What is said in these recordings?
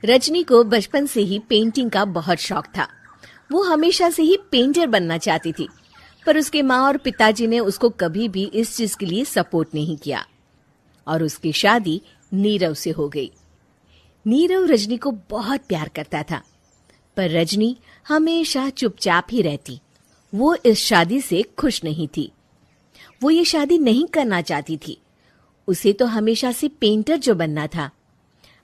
रजनी को बचपन से ही पेंटिंग का बहुत शौक था। वो हमेशा से ही पेंटर बनना चाहती थी, पर उसके माँ और पिताजी ने उसको कभी भी इस चीज के लिए सपोर्ट नहीं किया और उसकी शादी नीरव से हो गई। नीरव रजनी को बहुत प्यार करता था, पर रजनी हमेशा चुपचाप ही रहती। वो इस शादी से खुश नहीं थी। वो ये शादी नहीं करना चाहती थी। उसे तो हमेशा से पेंटर जो बनना था।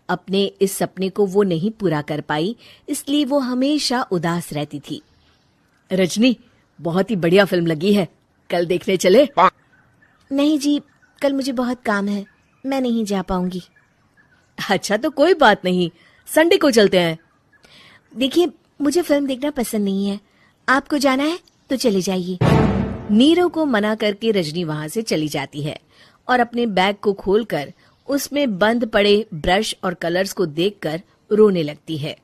अपने इस सपने को वो नहीं पूरा कर पाई, इसलिए वो हमेशा उदास रहती थी। रजनी, बहुत ही बढ़िया फिल्म लगी है, कल देखने चले? नहीं जी, कल मुझे बहुत काम है, मैं नहीं जा पाऊंगी। अच्छा तो कोई बात नहीं, संडे को चलते हैं। देखिए, मुझे फिल्म देखना पसंद नहीं है। आपको जाना है तो चले जाइए। नीरव को मना करके रजनी वहां से चली जाती है और अपने बैग को खोलकर उसमें बंद पड़े ब्रश और कलर्स को देखकर रोने लगती है।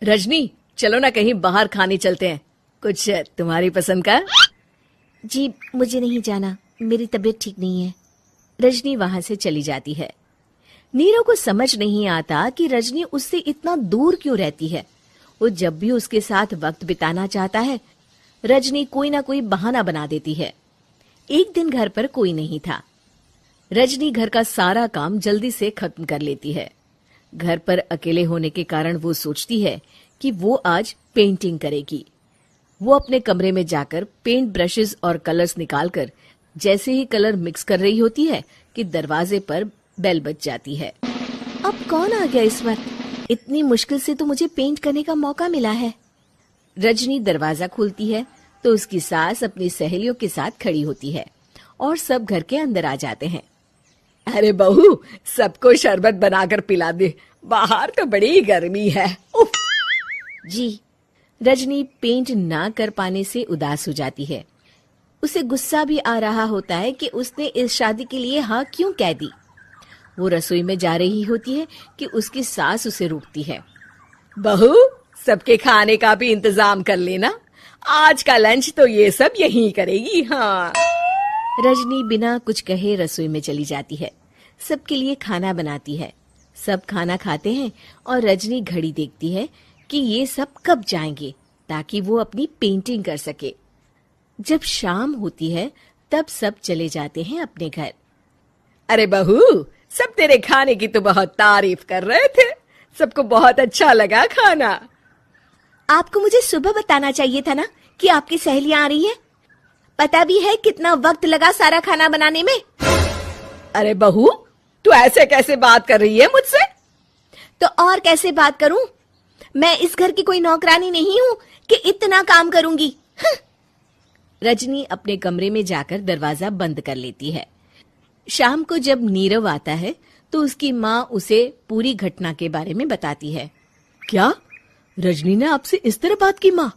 रजनी, चलो ना कहीं बाहर खाने चलते हैं, कुछ तुम्हारी पसंद का। जी, मुझे नहीं जाना, मेरी तबीयत ठीक नहीं है। रजनी वहां से चली जाती है। नीरव को समझ नहीं आता कि रजनी उससे इतना दूर क्यों रहती है। वो जब भी उसके साथ वक्त बिताना चाहता है, रजनी कोई ना कोई बहाना बना देती है। एक दिन घर पर कोई नहीं था। रजनी घर का सारा काम जल्दी से खत्म कर लेती है। घर पर अकेले होने के कारण वो सोचती है कि वो आज पेंटिंग करेगी। वो अपने कमरे में जाकर पेंट ब्रशेस और कलर्स निकालकर जैसे ही कलर मिक्स कर रही होती है कि दरवाजे पर बेल बज जाती है। अब कौन आ गया इस वक्त? इतनी मुश्किल से तो मुझे पेंट करने का मौका मिला है। रजनी दरवाजा खोलती है तो उसकी सास अपनी सहेलियों के साथ खड़ी होती है और सब घर के अंदर आ जाते हैं। अरे बहू, सबको शरबत बनाकर पिला दे, बाहर तो बड़ी गर्मी है। उफ। जी। रजनी पेंट ना कर पाने से उदास हो जाती है। उसे गुस्सा भी आ रहा होता है कि उसने इस शादी के लिए हाँ क्यों कह दी। वो रसोई में जा रही होती है कि उसकी सास उसे रोकती है। बहू, सबके खाने का भी इंतजाम कर लेना, आज का लंच तो ये सब यहीं करेगी। हाँ। रजनी बिना कुछ कहे रसोई में चली जाती है। सबके लिए खाना बनाती है। सब खाना खाते हैं और रजनी घड़ी देखती है कि ये सब कब जाएंगे ताकि वो अपनी पेंटिंग कर सके। जब शाम होती है तब सब चले जाते हैं अपने घर। अरे बहू, सब तेरे खाने की तो बहुत तारीफ कर रहे थे, सबको बहुत अच्छा लगा खाना। आपको मुझे सुबह बताना चाहिए था ना कि आपकी सहेलियां आ रही है। पता भी है कितना वक्त लगा सारा खाना बनाने में। अरे बहू, तू ऐसे कैसे बात कर रही है मुझसे? तो और कैसे बात करूं? मैं इस घर की कोई नौकरानी नहीं हूं कि इतना काम करूंगी। रजनी अपने कमरे में जाकर दरवाजा बंद कर लेती है। शाम को जब नीरव आता है तो उसकी माँ उसे पूरी घटना के बारे में बताती है। क्या रजनी ने आपसे इस तरह बात की माँ?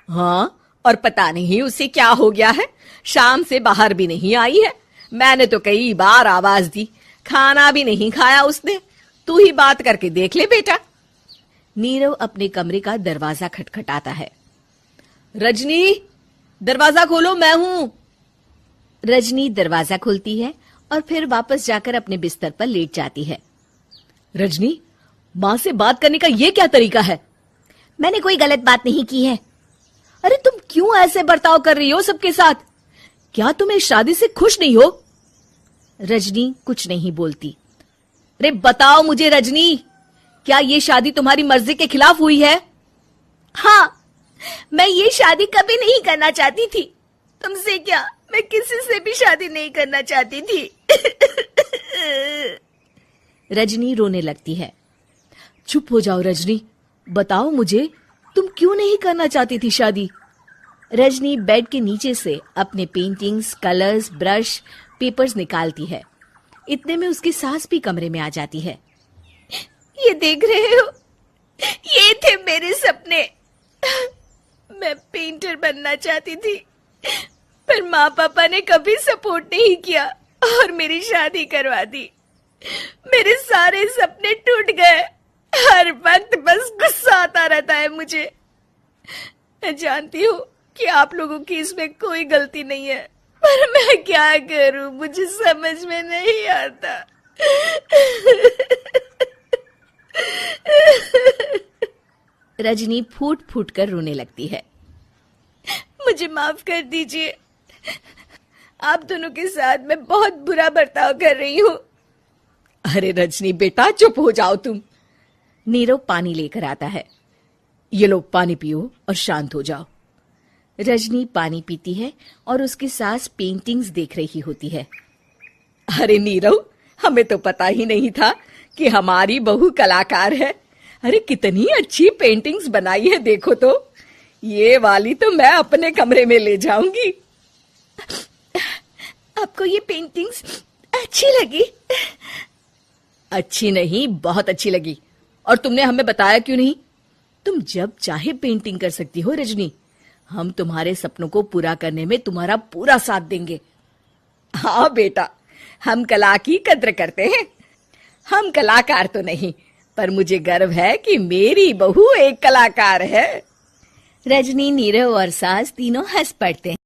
हाँ, और पता नहीं उसे क्या हो गया है, शाम से बाहर भी नहीं आई है। मैंने तो कई बार आवाज दी, खाना भी नहीं खाया उसने। तू ही बात करके देख ले बेटा। नीरव अपने कमरे का दरवाजा खटखटाता है। रजनी, दरवाजा खोलो, मैं हूं। रजनी दरवाजा खोलती है और फिर वापस जाकर अपने बिस्तर पर लेट जाती है। रजनी, माँ से बात करने का ये क्या तरीका है? मैंने कोई गलत बात नहीं की है। अरे तुम क्यों ऐसे बर्ताव कर रही हो सबके साथ? क्या तुम इस शादी से खुश नहीं हो? रजनी कुछ नहीं बोलती। अरे बताओ मुझे रजनी, क्या ये शादी तुम्हारी मर्जी के खिलाफ हुई है? हाँ, मैं ये शादी कभी नहीं करना चाहती थी। तुमसे क्या, मैं किसी से भी शादी नहीं करना चाहती थी। रजनी रोने लगती है। चुप हो जाओ रजनी, बताओ मुझे, तुम क्यों नहीं करना चाहती थी शादी? रजनी बेड के नीचे से अपने पेंटिंग्स, कलर्स, ब्रश, पेपर्स निकालती है। इतने में उसकी सास भी कमरे में आ जाती है। ये देख रहे हो, ये थे मेरे सपने। मैं पेंटर बनना चाहती थी, पर माँ पापा ने कभी सपोर्ट नहीं किया और मेरी शादी करवा दी। मेरे सारे सपने टूट गए। हर वक्त बस गुस्सा आता रहता है मुझे। मैं जानती हूँ कि आप लोगों की इसमें कोई गलती नहीं है, पर मैं क्या करूं, मुझे समझ में नहीं आता। रजनी फूट फूट कर रोने लगती है। मुझे माफ कर दीजिए, आप दोनों के साथ मैं बहुत बुरा बर्ताव कर रही हूँ। अरे रजनी बेटा, चुप हो जाओ तुम। नीरव पानी लेकर आता है। ये लो पानी पियो और शांत हो जाओ। रजनी पानी पीती है और उसकी सास पेंटिंग्स देख रही होती है। अरे नीरव, हमें तो पता ही नहीं था कि हमारी बहू कलाकार है। अरे कितनी अच्छी पेंटिंग्स बनाई है, देखो तो। ये वाली तो मैं अपने कमरे में ले जाऊंगी। आपको ये पेंटिंग्स अच्छी लगी? अच्छी नहीं, बहुत अच्छी लगी। और तुमने हमें बताया क्यों नहीं? तुम जब चाहे पेंटिंग कर सकती हो रजनी। हम तुम्हारे सपनों को पूरा करने में तुम्हारा पूरा साथ देंगे। हाँ बेटा, हम कला की कद्र करते हैं। हम कलाकार तो नहीं, पर मुझे गर्व है कि मेरी बहू एक कलाकार है। रजनी, नीरव और सास तीनों हंस पड़ते हैं।